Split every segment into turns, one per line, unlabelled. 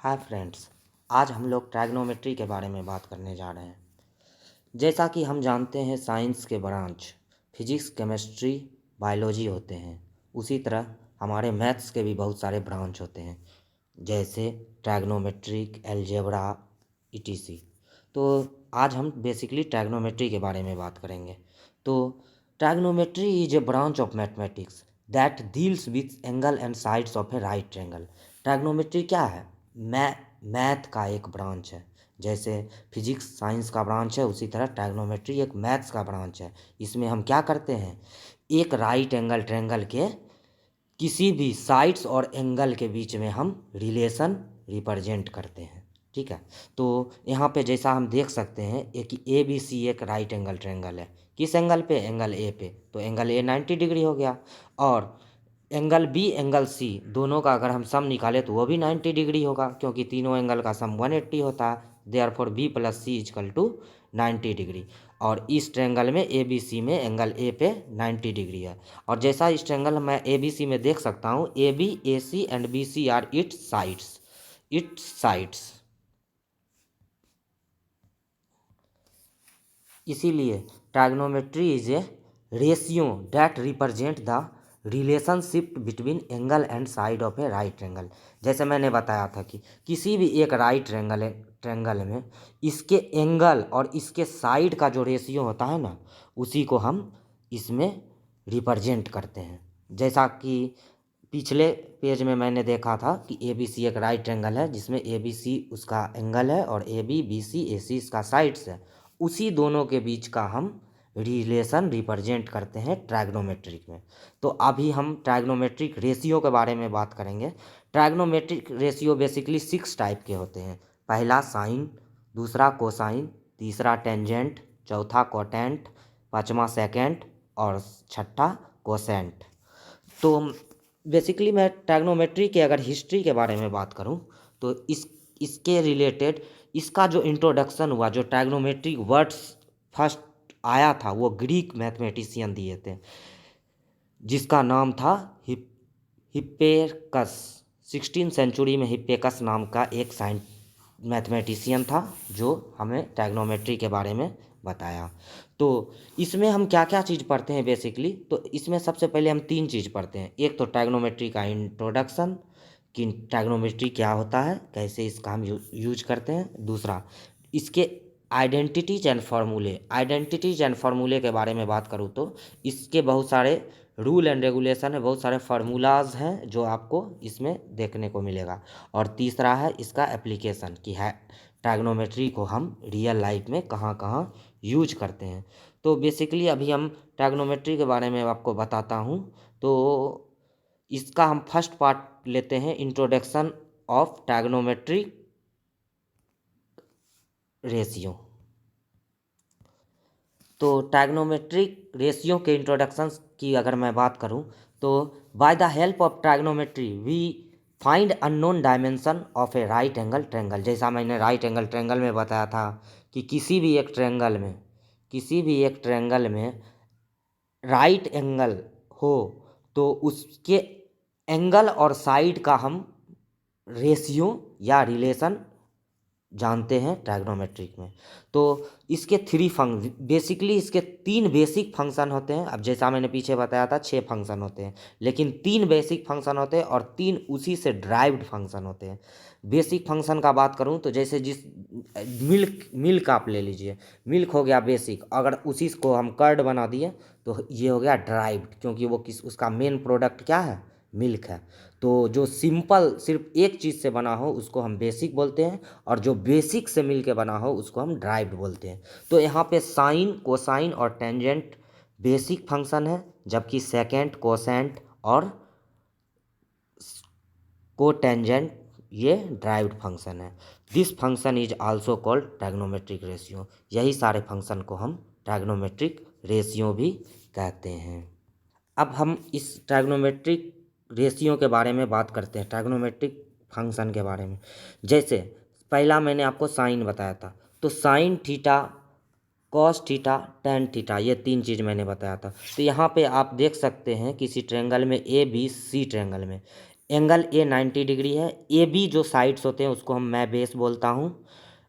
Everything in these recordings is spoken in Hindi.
हाय फ्रेंड्स, आज हम लोग ट्राइग्नोमेट्री के बारे में बात करने जा रहे हैं। जैसा कि हम जानते हैं साइंस के ब्रांच फिजिक्स, केमिस्ट्री, बायोलॉजी होते हैं। उसी तरह हमारे मैथ्स के भी बहुत सारे ब्रांच होते हैं, जैसे ट्राइग्नोमेट्रिक, अलजेब्रा, ईटीसी। तो आज हम बेसिकली ट्राइग्नोमेट्री के बारे में बात करेंगे। तो trigonometry is a branch of mathematics that deals with angle and sides of a right triangle. Trigonometry क्या है? मैथ का एक ब्रांच है। जैसे फिजिक्स साइंस का ब्रांच है, उसी तरह ट्राइग्नोमेट्री एक मैथ्स का ब्रांच है। इसमें हम क्या करते हैं, एक राइट एंगल ट्रायंगल के किसी भी साइड्स और एंगल के बीच में हम रिलेशन रिप्रेजेंट करते हैं। ठीक है, तो यहाँ पे जैसा हम देख सकते हैं एक ए बी सी एक राइट एंगल ट्रायंगल है। किस एंगल पे? एंगल ए पे। तो एंगल ए 90 डिग्री हो गया, और एंगल बी एंगल सी दोनों का अगर हम सम निकालें तो वो भी 90 डिग्री होगा, क्योंकि तीनों एंगल का सम 180 होता है। Therefore B plus C is equal to 90 degree. और इस ट्रायंगल में ए बी सी में एंगल ए पे 90 डिग्री है। और जैसा इस ट्रायंगल मैं ए बी सी में देख सकता हूँ, A B A C and B C are its sides. इसीलिए trigonometry is a ratio that represent the relationship between angle and side of a right triangle. जैसे मैंने बताया था कि किसी भी एक राइट ट्रायंगल में इसके एंगल और इसके साइड का जो रेशियो होता है ना, उसी को हम इसमें रिप्रेजेंट करते हैं। जैसा कि पिछले पेज में मैंने देखा था कि ए बी सी एक राइट ट्रायंगल है, जिसमें ए बी सी उसका एंगल है और ए बी सी ए सी इसका साइड्स है। उसी दोनों के बीच का हम रिलेशन रिप्रेजेंट करते हैं ट्राइग्नोमेट्रिक में। तो अभी हम ट्राइग्नोमेट्रिक रेशियो के बारे में बात करेंगे। ट्राइग्नोमेट्रिक रेशियो बेसिकली 6 टाइप के होते हैं। पहला साइन, दूसरा कोसाइन, तीसरा टेंजेंट, चौथा कोटेंट, पांचवा सेकेंट और छठा कोसेंट। तो बेसिकली मैं ट्राइग्नोमेट्री के अगर हिस्ट्री के बारे में बात करूं तो इसके रिलेटेड इसका जो इंट्रोडक्शन हुआ, जो ट्राइग्नोमेट्रिक वर्ड्स फर्स्ट आया था, वो ग्रीक मैथमेटिशियन दिए थे, जिसका नाम था हिप्पेरकस। 16 सेंचुरी में हिप्पेरकस नाम का एक मैथमेटिशियन था, जो हमें ट्राइग्नोमेट्री के बारे में बताया। तो इसमें हम क्या क्या चीज़ पढ़ते हैं बेसिकली, तो इसमें सबसे पहले हम 3 चीज़ पढ़ते हैं। एक तो ट्राइग्नोमेट्री का इंट्रोडक्शन, कि ट्राइग्नोमेट्री क्या होता है, कैसे इसका हम यूज करते हैं। दूसरा, इसके आइडेंटिटीज एंड फार्मूले के बारे में बात करूँ तो इसके बहुत सारे रूल एंड रेगुलेशन है, बहुत सारे फार्मूलाज हैं जो आपको इसमें देखने को मिलेगा। और तीसरा है इसका एप्लीकेशन, कि है ट्राइग्नोमेट्री को हम रियल लाइफ में कहाँ कहाँ यूज करते हैं। तो बेसिकली अभी हम ट्राइग्नोमेट्री के बारे में आपको बताता हूँ। तो इसका हम फर्स्ट पार्ट लेते हैं, इंट्रोडक्शन ऑफ ट्राइग्नोमेट्री रेशियो। तो ट्राइग्नोमेट्रिक रेशियो के इंट्रोडक्शन की अगर मैं बात करूं तो by the help of trigonometry we find unknown dimension of a right angle triangle. जैसा मैंने राइट एंगल ट्रायंगल में बताया था कि किसी भी एक ट्रायंगल में राइट एंगल हो तो उसके एंगल और साइड का हम रेशियो या रिलेशन जानते हैं ट्राइग्नोमेट्रिक में। तो इसके बेसिकली इसके 3 बेसिक फंक्शन होते हैं। अब जैसा मैंने पीछे बताया था 6 फंक्शन होते हैं, लेकिन 3 बेसिक फंक्शन होते हैं और 3 उसी से ड्राइव्ड फंक्शन होते हैं। बेसिक फंक्शन का बात करूं तो जैसे जिस मिल्क आप ले लीजिए, मिल्क हो गया बेसिक, अगर उसी को हम कर्ड बना दिए तो ये हो गया ड्राइव्ड, क्योंकि वो उसका मेन प्रोडक्ट क्या है? मिल्क है। तो जो सिंपल सिर्फ एक चीज़ से बना हो उसको हम बेसिक बोलते हैं, और जो बेसिक से मिल के बना हो उसको हम ड्राइव्ड बोलते हैं। तो यहाँ पे साइन, कोसाइन और टेंजेंट बेसिक फंक्शन है, जबकि सेकेंट, कोसेंट और कोटेंजेंट ये ड्राइव्ड फंक्शन है। This function is also called trigonometric ratio. यही सारे फंक्शन को हम ट्राइग्नोमेट्रिक रेशियो भी कहते हैं। अब हम इस ट्राइग्नोमेट्रिक रेशियो के बारे में बात करते हैं, ट्राइग्नोमेट्रिक फंक्शन के बारे में। जैसे पहला मैंने आपको साइन बताया था, तो sign theta, cos theta, tan theta, ये 3 चीज़ मैंने बताया था। तो यहाँ पे आप देख सकते हैं किसी ट्रायंगल में ए बी सी ट्रायंगल में एंगल ए 90 डिग्री है। ए बी जो साइड्स होते हैं उसको मैं बेस बोलता हूँ,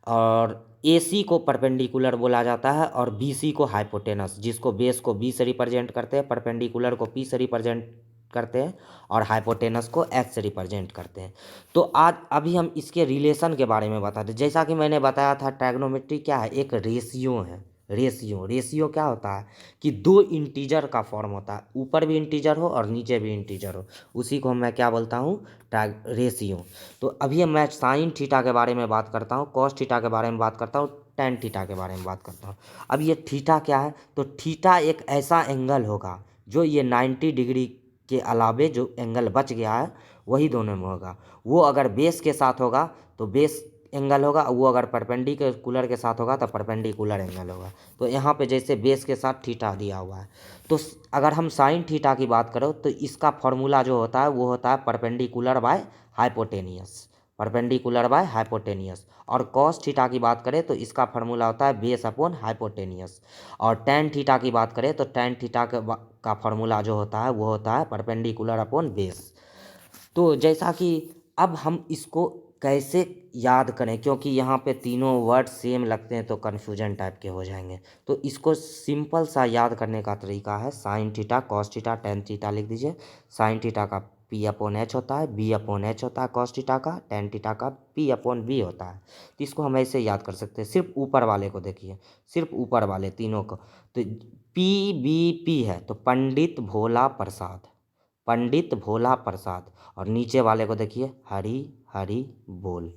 और ए सी को परपेंडिकुलर बोला जाता है, और बी सी को हाइपोटेनस, जिसको बेस को बी से रिप्रेजेंट करते हैं, परपेंडिकुलर को पी से रिप्रेजेंट करते हैं, और हाइपोटेनस को एच से रिप्रेजेंट करते हैं। तो आज अभी हम इसके रिलेशन के बारे में बताते हैं। जैसा कि मैंने बताया था, ट्रायगोनोमेट्री क्या है, एक रेशियो है। रेशियो क्या होता है कि दो इंटीजर का फॉर्म होता है, ऊपर भी इंटीजर हो और नीचे भी इंटीजर हो, उसी को मैं क्या बोलता हूँ, रेशियो। तो अभी मैं साइन थीटा के बारे में बात करता हूँ, कॉस थीटा के बारे में बात करता हूँ, टेन थीटा के बारे में बात करता हूँ। अब ये थीटा क्या है, तो थीटा एक ऐसा एंगल होगा जो ये 90 डिग्री के अलावे जो एंगल बच गया है वही दोनों में होगा। वो अगर बेस के साथ होगा तो बेस एंगल होगा, वो अगर परपेंडिकुलर के साथ होगा तो परपेंडिकुलर एंगल होगा। तो यहाँ पे जैसे बेस के साथ थीटा दिया हुआ है, तो अगर हम साइन थीटा की बात करो तो इसका फॉर्मूला जो होता है वो होता है perpendicular by hypotenuse, perpendicular by hypotenuse. और कॉस थीटा की बात करें तो इसका फार्मूला होता है बेस अपॉन हाइपोटेनियस। और टेन थीटा की बात करें तो टेन थीटा का फार्मूला जो होता है वो होता है परपेंडिकुलर अपॉन बेस। तो जैसा कि अब हम इसको कैसे याद करें, क्योंकि यहाँ पे तीनों वर्ड सेम लगते हैं तो कन्फ्यूजन टाइप के हो जाएंगे। तो इसको सिंपल सा याद करने का तरीका है, sign theta cos theta tan theta लिख दीजिए। साइन थीटा का पी अपॉन एच होता है, बी अपॉन एच होता है कॉस थीटा का, टेन थीटा का पी अपॉन बी होता है। तो इसको हम ऐसे याद कर सकते हैं। सिर्फ ऊपर वाले को देखिए, सिर्फ ऊपर वाले तीनों को, तो पी बी पी है तो पंडित भोला प्रसाद, पंडित भोला प्रसाद। और नीचे वाले को देखिए, हरी हरी बोल,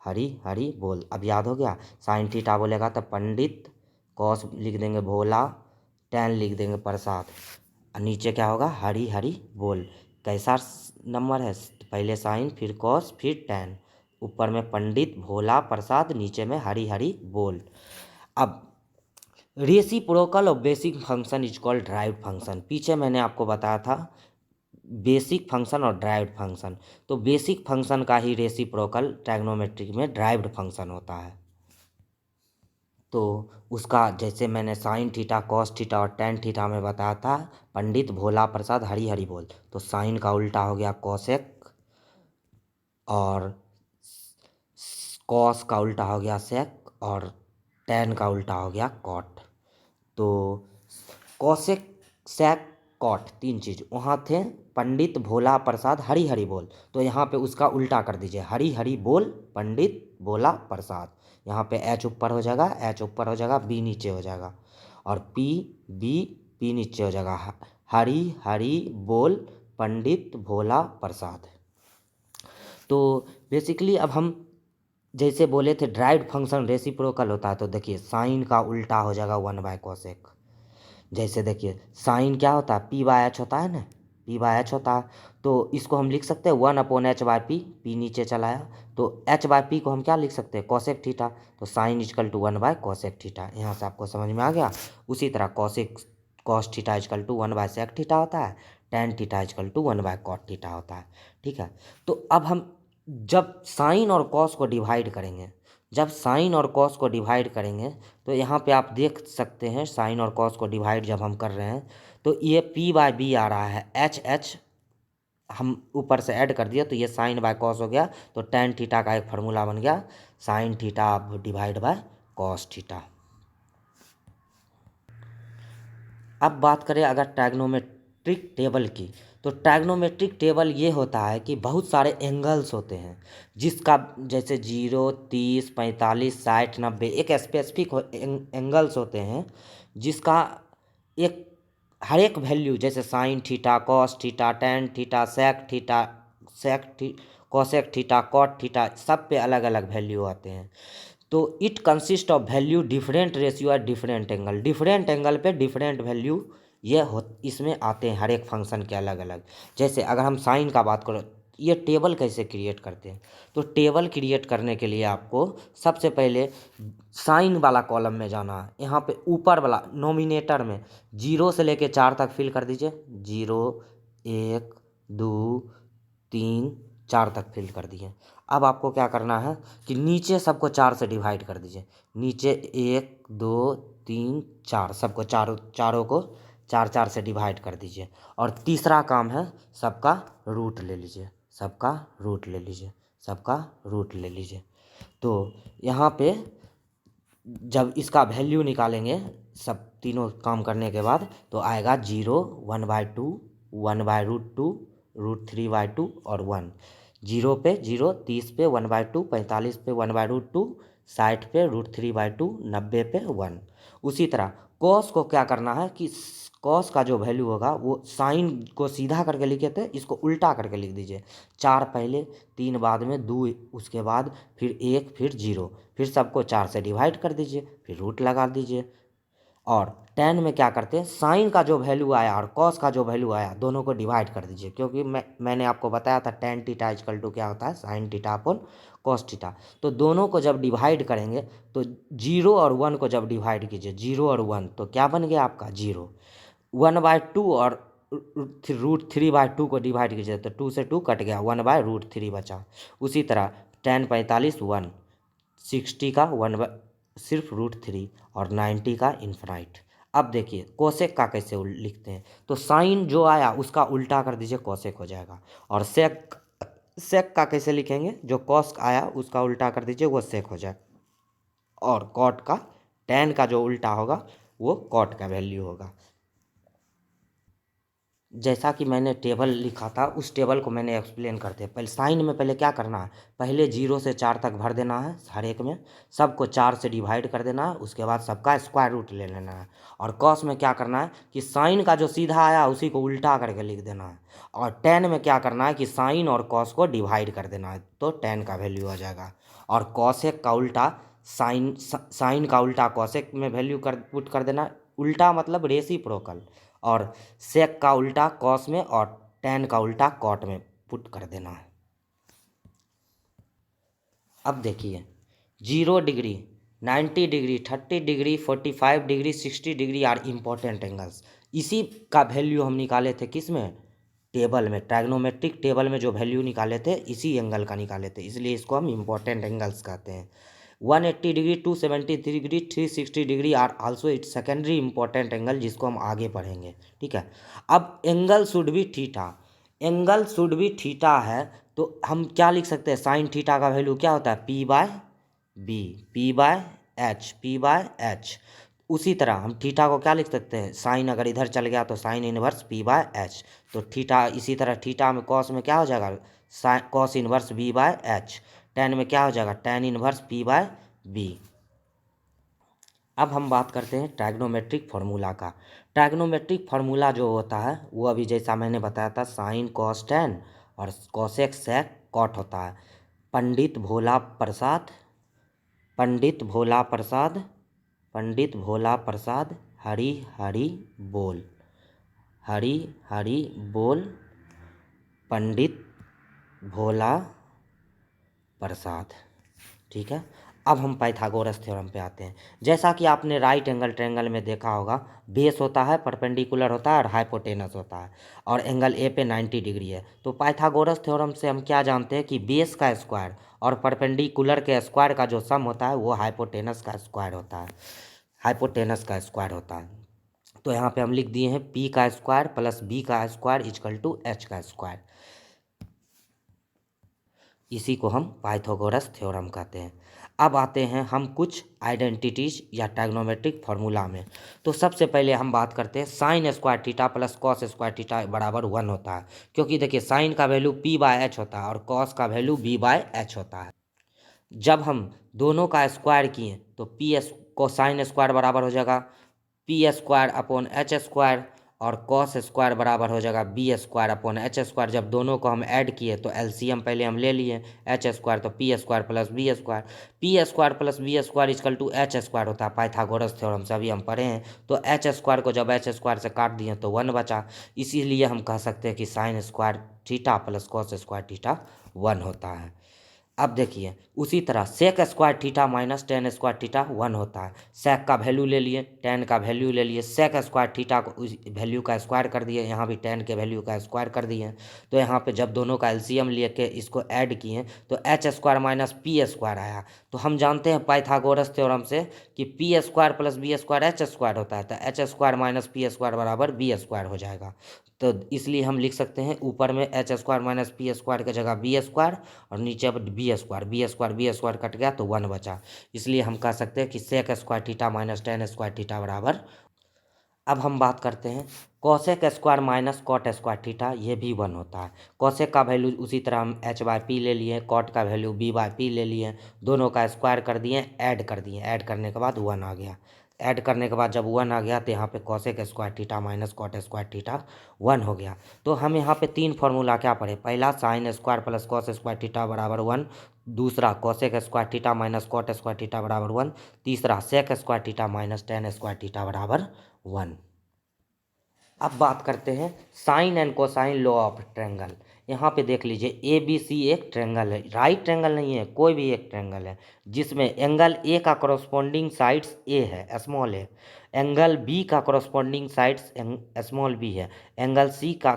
हरी हरी बोल। अब याद हो गया। साइन थीटा बोलेगा तो पंडित, कॉस लिख देंगे भोला, टेन लिख देंगे प्रसाद, और नीचे क्या होगा, हरी हरी बोल। कैसा नंबर है, पहले साइन फिर कॉस फिर टेन, ऊपर में पंडित भोला प्रसाद, नीचे में हरी हरी बोल। अब reciprocal of basic function is called derived function. पीछे मैंने आपको बताया था बेसिक फंक्शन और ड्राइव्ड फंक्शन। तो बेसिक फंक्शन का ही रेसिप्रोकल ट्रायग्नोमेट्रिक में ड्राइव्ड फंक्शन होता है। तो उसका जैसे मैंने साइन थीटा कॉस थीटा और टेन थीटा में बताया था, पंडित भोला प्रसाद हरी हरी बोल, तो साइन का उल्टा हो गया कॉसेक, और कॉस का उल्टा हो गया सेक, और टेन का उल्टा हो गया कॉट। तो कॉसेक सेक कॉट तीन चीज वहाँ थे। पंडित भोला प्रसाद हरी हरी बोल, तो यहाँ पे उसका उल्टा कर दीजिए, हरी हरी बोल पंडित भोला प्रसाद। यहाँ पे एच ऊपर हो जाएगा, एच ऊपर हो जाएगा, बी नीचे हो जाएगा, और पी बी पी नीचे हो जाएगा, हरी हरी बोल पंडित भोला प्रसाद। तो बेसिकली अब हम जैसे बोले थे ड्राइव्ड फंक्शन रेसिप्रोकल होता है, तो देखिए साइन का उल्टा हो जाएगा वन बाय कॉसेक। जैसे देखिए साइन क्या होता है, पी बाय एच होता है ना, पी बाय एच होता है। तो इसको हम लिख सकते हैं one upon H by P, P नीचे चला आया, तो एच बाय पी को हम क्या लिख सकते हैं, कॉसेक थीटा। तो sine is equal to one by cosec theta, यहाँ से आपको समझ में आ गया। उसी तरह cosec cos theta is equal to one by sec theta होता है, tan theta is equal to one by cot theta होता है। ठीक है। तो अब हम जब साइन और कॉस को डिवाइड करेंगे, जब साइन और कॉस को डिवाइड करेंगे, तो यहाँ पे आप देख सकते हैं साइन और कॉस को डिवाइड जब हम कर रहे हैं तो ये पी बाय बी आ रहा है, एच एच हम ऊपर से ऐड कर दिया तो ये साइन बाय कॉस हो गया। तो टेन थीटा का एक फार्मूला बन गया, sine theta divide by cos theta. अब बात करें अगर ट्रायग्नोमेट्रिक टेबल की, तो ट्रायग्नोमेट्रिक टेबल ये होता है कि बहुत सारे एंगल्स होते हैं जिसका जैसे 0 30 45 60 90 एक स्पेसिफिक एंगल्स होते हैं जिसका एक हर एक वैल्यू, जैसे sine theta cos theta tan theta sec theta sec T cosec theta cot theta, सब पे अलग अलग वैल्यू आते हैं। तो it consist of value different ratio at different angle पे डिफरेंट वैल्यू ये हो इसमें आते हैं, हर एक फंक्शन के अलग अलग। जैसे अगर हम साइन का बात करो, ये टेबल कैसे क्रिएट करते हैं, तो टेबल क्रिएट करने के लिए आपको सबसे पहले साइन वाला कॉलम में जाना है। यहाँ पे ऊपर वाला नोमिनेटर में 0 से लेके 4 तक फिल कर दीजिए, 0 1 2 3 4 तक फिल कर दिए। अब आपको क्या करना है कि नीचे सबको 4 से डिवाइड कर दीजिए, नीचे 1 2 3 4 सबको चारों चारों को चार चार से डिवाइड कर दीजिए। और तीसरा काम है सबका रूट ले लीजिए, सबका रूट ले लीजिए, सबका रूट ले लीजिए। तो यहाँ पे जब इसका वैल्यू निकालेंगे सब तीनों काम करने के बाद तो आएगा 0, 1/2, 1/√2, √3/2 और 1। 0 पे 0, 30 पे 1/2, 45 पे 1/√2, 60 पे √3/2, 90 पे 1। उसी तरह कॉस को क्या करना है कि कॉस का जो वैल्यू होगा वो साइन को सीधा करके लिखे थे, इसको उल्टा करके लिख दीजिए। 4 पहले, 3 बाद में, 2 उसके बाद, फिर 1, फिर 0, फिर सबको 4 से डिवाइड कर दीजिए, फिर रूट लगा दीजिए। और tan में क्या करते हैं, साइन का जो वैल्यू आया और कॉस का जो वैल्यू आया दोनों को डिवाइड कर दीजिए, क्योंकि मैंने आपको बताया था tan थीटा इक्वल टू क्या होता है, sine theta upon cos theta. तो दोनों को जब डिवाइड करेंगे तो 0 और 1 को जब डिवाइड कीजिए, 0 और 1, तो क्या बन गया आपका 0। 1/2 और √3/2 को डिवाइड कीजिए तो 2 से 2 कट गया, 1/√3 बचा। उसी तरह tan 45 1, 60 का सिर्फ √3 और 90 का इन्फिनाइट। अब देखिए कोसेक का कैसे लिखते हैं, तो साइन जो आया उसका उल्टा कर दीजिए, कोसेक हो जाएगा। और सेक का कैसे लिखेंगे, जो कॉस आया उसका उल्टा कर दीजिए, वो सेक हो जाएगा। और कॉट का, tan का जो उल्टा होगा वो कॉट का वैल्यू होगा। जैसा कि मैंने टेबल लिखा था उस टेबल को मैंने एक्सप्लेन करते हैं। पहले साइन में पहले क्या करना है, पहले 0 से 4 तक भर देना है हर एक में, सबको 4 से डिवाइड कर देना है, उसके बाद सबका स्क्वायर रूट ले लेना है। और कॉस में क्या करना है कि साइन का जो सीधा आया उसी को उल्टा करके लिख देना है। और tan में क्या करना है कि साइन और कॉस को डिवाइड कर देना है, तो tan का वैल्यू आ जाएगा। और कॉसेक का उल्टा साइन का उल्टा कॉसेक में वैल्यू पुट कर देना, उल्टा मतलब रेसिप्रोकल। और सेक का उल्टा कॉस में और tan का उल्टा कॉट में पुट कर देना है। अब देखिए 0 degree, 90 degree, 30 degree, 45 degree, 60 degree are important angles. इसी का वैल्यू हम निकाले थे किस में, टेबल में, ट्राइग्नोमेट्रिक टेबल में जो वैल्यू निकाले थे इसी एंगल का निकाले थे, इसलिए इसको हम इम्पोर्टेंट एंगल्स कहते हैं। 180 degree, 270 degree, 360 degree are also it's secondary important angle, जिसको हम आगे पढ़ेंगे। ठीक है, अब angle should be theta, angle should be theta है तो हम क्या लिख सकते हैं, साइन थीटा का वैल्यू क्या होता है, P/B, P/H, P/H। उसी तरह हम थीटा को क्या लिख सकते हैं, साइन अगर इधर चल गया तो साइन इनवर्स P/H। तो थीटा, इसी तरह थीटा में कॉस में क्या हो जाएगा, कॉस इनवर्स B/H। tan में क्या हो जाएगा, tan इनवर्स P/B। अब हम बात करते हैं ट्राइग्नोमेट्रिक फार्मूला का। ट्राइग्नोमेट्रिक फार्मूला जो होता है वो अभी जैसा मैंने बताया था, साइन कॉस tan और कोसेक सेक कॉट होता है। पंडित भोला प्रसाद, पंडित भोला प्रसाद, पंडित भोला प्रसाद, हरी हरी बोल, हरी हरी बोल, पंडित भोला प्रसाद। ठीक है, अब हम पाइथागोरस थ्योरम पे आते हैं। जैसा कि आपने राइट एंगल ट्रायंगल में देखा होगा, बेस होता है, परपेंडिकुलर होता है और हाइपोटेनस होता है, और एंगल ए पे 90 डिग्री है। तो पाइथागोरस थ्योरम से हम क्या जानते हैं कि बेस का स्क्वायर और परपेंडिकुलर के स्क्वायर का जो सम होता है वो हाइपोटेनस का स्क्वायर होता है, हाइपोटेनस का स्क्वायर होता है। तो यहाँ पे हम लिख दिए हैं P का स्क्वायर प्लस B का स्क्वायर इक्वल टू H का स्क्वायर। इसी को हम पाइथागोरस थ्योरम कहते हैं। अब आते हैं हम कुछ आइडेंटिटीज या ट्राइग्नोमेट्रिक फार्मूला में। तो सबसे पहले हम बात करते हैं sign square theta plus cos square theta बराबर 1 होता है, क्योंकि देखिए साइन का वैल्यू P/H होता है और कॉस का वैल्यू B/H होता है। जब हम दोनों का स्क्वायर किए तो P को साइन स्क्वायर बराबर हो जाएगा P² अपॉन H², और कॉस स्क्वायर बराबर हो जाएगा B² अपॉन H²। जब दोनों को हम ऐड किए तो एलसीएम पहले हम ले लिए, H² तो P² plus B², P² plus B² equal to H² होता है। पाइथागोरस थ्योरम से अभी हम पढ़े हैं, तो H² को जब H² से काट दिए तो 1 बचा, इसीलिए हम कह सकते हैं कि sine square theta plus cos square theta 1 होता है। अब देखिए उसी तरह sec square theta minus tan square theta 1 होता है। सेक का वैल्यू ले लिए, टेन का वैल्यू ले लिए, सेक स्क्वायर थीटा को उस वैल्यू का स्क्वायर कर दिए, यहाँ भी टेन के वैल्यू का स्क्वायर कर दिए। तो यहाँ पे जब दोनों का एलसीएम लेके इसको ऐड किए तो H square minus P square आया। तो हम जानते हैं पाइथागोरस थ्योरम से कि P square plus B square H square होता है, तो H square minus P square बराबर बी स्क्वायर हो जाएगा। तो इसलिए हम लिख सकते हैं ऊपर में H square minus P square की जगह बी स्क्वायर और नीचे अब बी स्क्वायर कट गया तो 1 बचा। इसलिए हम कह सकते हैं कि sec square theta minus tan square theta बराबर। अब हम बात करते हैं cosec square minus cot square theta, ये भी 1 होता है। कोसेक का वैल्यू उसी तरह हम एच बाय पी ले लिए, कॉट का वैल्यू बी बाय पी ले लिए, दोनों का स्क्वायर कर दिए, ऐड कर दिए, ऐड करने के बाद 1 आ गया। ऐड करने के बाद जब 1 आ गया तो यहाँ पे cosec square theta minus cot square theta 1 हो गया। तो हम यहाँ पे 3 फॉर्मूला क्या पढ़े, पहला sine square plus cos square theta बराबर 1, दूसरा cosec square theta minus cot square theta बराबर 1, तीसरा sec square theta minus tan square theta बराबर 1। अब बात करते हैं sine and cosine law of triangle. यहाँ पे देख लीजिए ए बी सी एक ट्रायंगल है, राइट ट्रायंगल नहीं है, कोई भी एक ट्रायंगल है जिसमें एंगल ए का करस्पॉन्डिंग साइड्स ए है स्मॉल है, एंगल बी का करस्पॉन्डिंग साइड्स स्मॉल बी है, एंगल सी का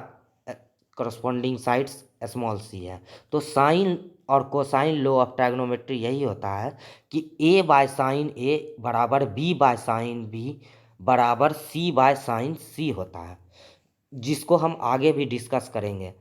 करस्पॉन्डिंग साइड्स स्मॉल सी है। तो साइन और कोसाइन लॉ ऑफ ट्रायगोनोमेट्री यही होता है कि ए बाय साइन ए बराबर बी बाय साइन बी बराबर सी बाय साइन सी होता है, जिसको हम आगे भी डिस्कस करेंगे।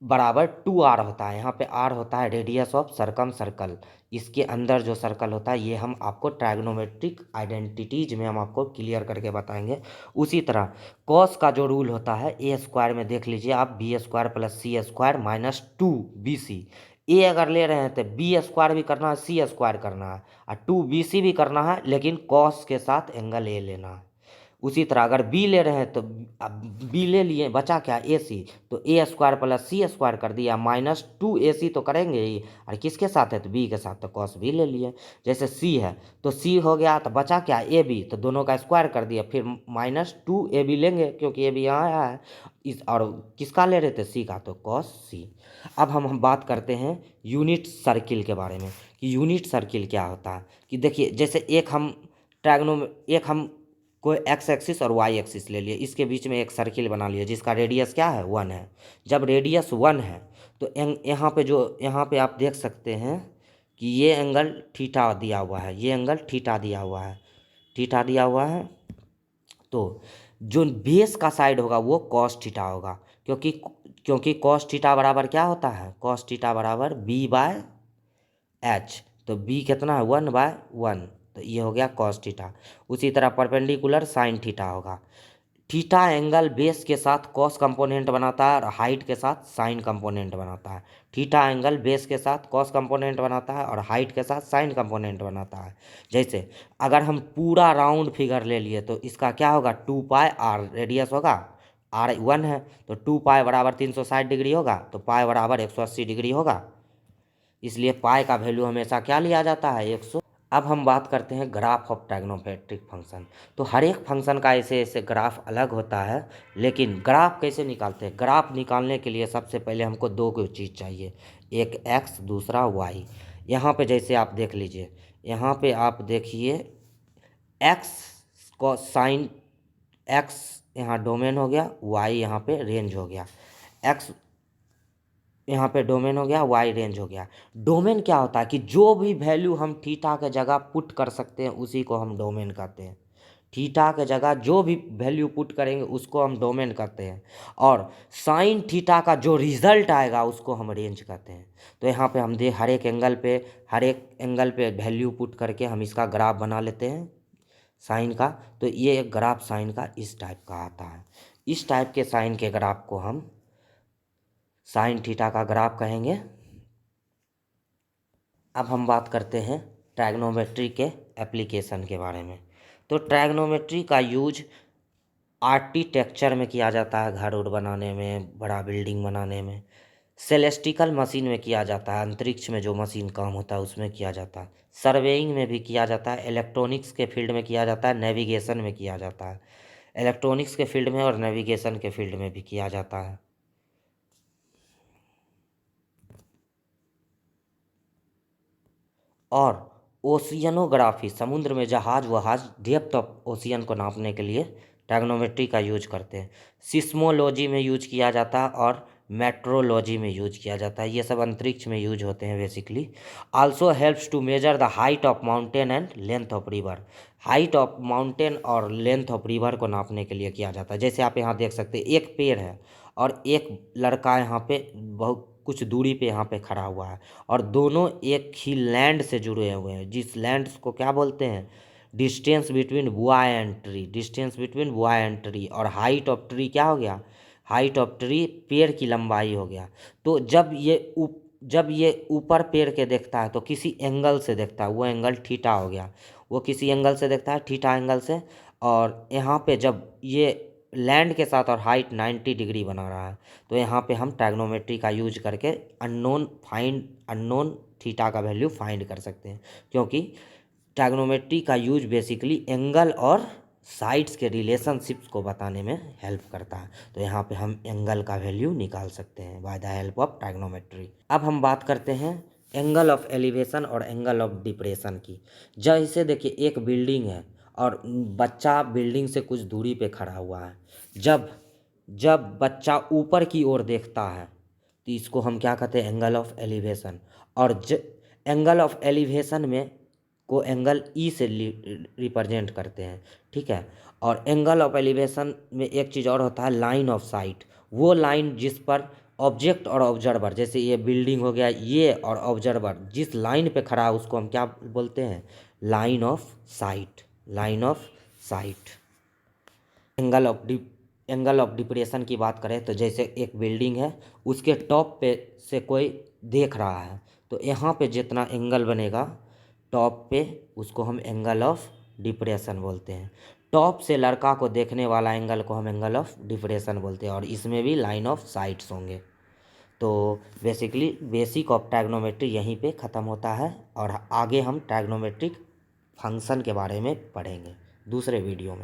बराबर 2r होता है, यहाँ पे r होता है रेडियस ऑफ सरकम सर्कल, इसके अंदर जो सर्कल होता है ये हम आपको ट्रायगोनोमेट्रिक आइडेंटिटीज में हम आपको क्लियर करके बताएंगे। उसी तरह कॉस का जो रूल होता है ए स्क्वायर में देख लीजिए आप, बी स्क्वायर प्लस सी स्क्वायर माइनस 2bc। ए अगर ले रहे हैं तो बी स्क्वायर भी करना है, सी स्क्वायर करना है और 2bc भी करना है, लेकिन कॉस के साथ एंगल ए लेना है। उसी तरह अगर बी ले रहे हैं तो अब बी ले लिए, बचा क्या ए सी, तो ए स्क्वायर प्लस सी स्क्वायर कर दिया माइनस 2ac तो करेंगे ही, और किसके साथ है तो बी के साथ, तो कॉस बी ले लिए। जैसे सी है तो सी हो गया, तो बचा क्या ए बी, तो दोनों का स्क्वायर कर दिया, फिर माइनस 2ab लेंगे क्योंकि ए बी यहाँ आया है इस, और किसका ले रहे थे सी का, तो कॉस सी। अब हम बात करते हैं यूनिट सर्किल के बारे में कि यूनिट सर्किल क्या होता है। कि देखिए जैसे एक हम कोई एक्स एक्सिस और वाई एक्सिस ले लिए, इसके बीच में एक सर्किल बना लिया जिसका रेडियस क्या है 1 है। जब रेडियस 1 है तो यहाँ पे आप देख सकते हैं कि ये एंगल थीटा दिया हुआ है, ये एंगल थीटा दिया हुआ है, थीटा दिया हुआ है। तो जो बेस का साइड होगा वो कॉस थीटा होगा, क्योंकि कॉस थीटा बराबर क्या होता है, कॉस थीटा बराबर बी बाय एच, तो बी कितना है 1/1, तो ये हो गया कॉस थीटा। उसी तरह परपेंडिकुलर साइन थीटा होगा। थीटा एंगल बेस के साथ कॉस कंपोनेंट बनाता है और हाइट के साथ साइन कंपोनेंट बनाता है। थीटा एंगल बेस के साथ कॉस कंपोनेंट बनाता है और हाइट के साथ साइन कंपोनेंट बनाता है। जैसे अगर हम पूरा राउंड फिगर ले लिए तो इसका क्या होगा 2πr रेडियस होगा, r 1 है तो 2π बराबर 360 डिग्री होगा, तो पाई बराबर 180 डिग्री होगा। इसलिए पाई का वैल्यू हमेशा क्या लिया जाता है 100। अब हम बात करते हैं ग्राफ ऑफ ट्रायगोनोमेट्रिक फंक्शन। तो हर एक फंक्शन का ऐसे ऐसे ग्राफ अलग होता है, लेकिन ग्राफ कैसे निकालते हैं, ग्राफ निकालने के लिए सबसे पहले हमको दो कोई चीज़ चाहिए, एक x दूसरा y। यहाँ पे जैसे आप देख लीजिए, यहाँ पे आप देखिए x को साइन x यहाँ डोमेन हो गया, y यहाँ पे रेंज हो गया, x यहाँ पे डोमेन हो गया, वाई रेंज हो गया। डोमेन क्या होता है कि जो भी वैल्यू हम थीटा के जगह पुट कर सकते हैं उसी को हम डोमेन कहते हैं। थीटा के जगह जो भी वैल्यू पुट करेंगे उसको हम डोमेन कहते हैं, और साइन थीटा का जो रिजल्ट आएगा उसको हम रेंज कहते हैं। तो यहाँ पे हम हर एक एंगल पे वैल्यू पुट करके हम इसका ग्राफ बना लेते हैं साइन का। तो ये एक ग्राफ साइन का इस टाइप का आता है। इस टाइप के साइन के ग्राफ को हम साइन थीटा का ग्राफ कहेंगे। अब हम बात करते हैं ट्रायगोनोमेट्री के एप्लीकेशन के बारे में। तो ट्रायगोनोमेट्री का यूज आर्किटेक्चर में किया जाता है, घर उर बनाने में, बड़ा बिल्डिंग बनाने में, सेलेस्टिकल मशीन में किया जाता है, अंतरिक्ष में जो मशीन काम होता है उसमें किया जाता है, सर्वेइंग में भी किया जाता है, इलेक्ट्रॉनिक्स के फील्ड में किया जाता है, नेविगेशन में किया जाता है, इलेक्ट्रॉनिक्स के फील्ड में और नेविगेशन के फील्ड में भी किया जाता है। और ओशियनोग्राफी, समुद्र में जहाज वहाज डेप्थ ऑफ ओशियन को नापने के लिए ट्रैग्नोमेट्री का यूज करते हैं। सिस्मोलॉजी में यूज किया जाता है और मेट्रोलॉजी में यूज किया जाता है। ये सब अंतरिक्ष में यूज होते हैं basically. Also helps to measure the height of mountain and length of river. Height of mountain और लेंथ ऑफ रिवर को नापने के लिए किया जाता है। जैसे आप यहाँ देख सकते हैं, एक पेड़ है और एक लड़का यहाँ पे बहुत कुछ दूरी पे यहाँ पे खड़ा हुआ है और दोनों एक ही लैंड से जुड़े हुए हैं, जिस लैंड को क्या बोलते हैं, डिस्टेंस बिटवीन बुआई एंड ट्री। डिस्टेंस बिटवीन बुआई एंड ट्री। और हाइट ऑफ ट्री क्या हो गया, हाइट ऑफ ट्री पेड़ की लंबाई हो गया। तो जब ये ऊपर पेड़ के देखता है तो किसी एंगल से देखता है, वो एंगल थीटा हो गया। वो किसी एंगल से देखता है, थीटा एंगल से। और यहाँ पे जब ये लैंड के साथ और हाइट 90 डिग्री बना रहा है तो यहाँ पे हम ट्रैग्नोमेट्री का यूज करके अननोन थीटा का वैल्यू फाइंड कर सकते हैं, क्योंकि ट्रैग्नोमेट्री का यूज बेसिकली एंगल और साइड्स के रिलेशनशिप्स को बताने में हेल्प करता है। तो यहाँ पे हम एंगल का वैल्यू निकाल सकते हैं बाय द हेल्प ऑफ ट्रैग्नोमेट्री। अब हम बात करते हैं एंगल ऑफ एलिवेशन और एंगल ऑफ डिप्रेशन की। जैसे देखिए, एक बिल्डिंग है और बच्चा बिल्डिंग से कुछ दूरी पे खड़ा हुआ है। जब जब बच्चा ऊपर की ओर देखता है तो इसको हम क्या कहते हैं, एंगल ऑफ एलिवेशन। और एंगल ऑफ एलिवेशन में को एंगल ई से रिप्रेजेंट करते हैं, ठीक है। और एंगल ऑफ एलिवेशन में एक चीज़ और होता है, लाइन ऑफ साइट। वो लाइन जिस पर ऑब्जेक्ट और ऑब्जर्वर, जैसे ये बिल्डिंग हो गया, ये और ऑब्जर्वर जिस लाइन पे खड़ा है उसको हम क्या बोलते हैं, line of site. Line of site. Angle of depression की बात करें तो जैसे एक बिल्डिंग है, उसके टॉप पे से कोई देख रहा है तो यहाँ पे जितना एंगल बनेगा टॉप पे, उसको हम एंगल ऑफ डिप्रेशन बोलते हैं। टॉप से लड़का को देखने वाला एंगल को हम एंगल ऑफ डिप्रेशन बोलते हैं और इसमें भी लाइन ऑफ साइट्स होंगे। तो बेसिकली बेसिक ऑफ ट्रैग्नोमेट्री यहीं पे ख़त्म होता है और आगे हम ट्रैग्नोमेट्रिक फंक्शन के बारे में पढ़ेंगे दूसरे वीडियो में।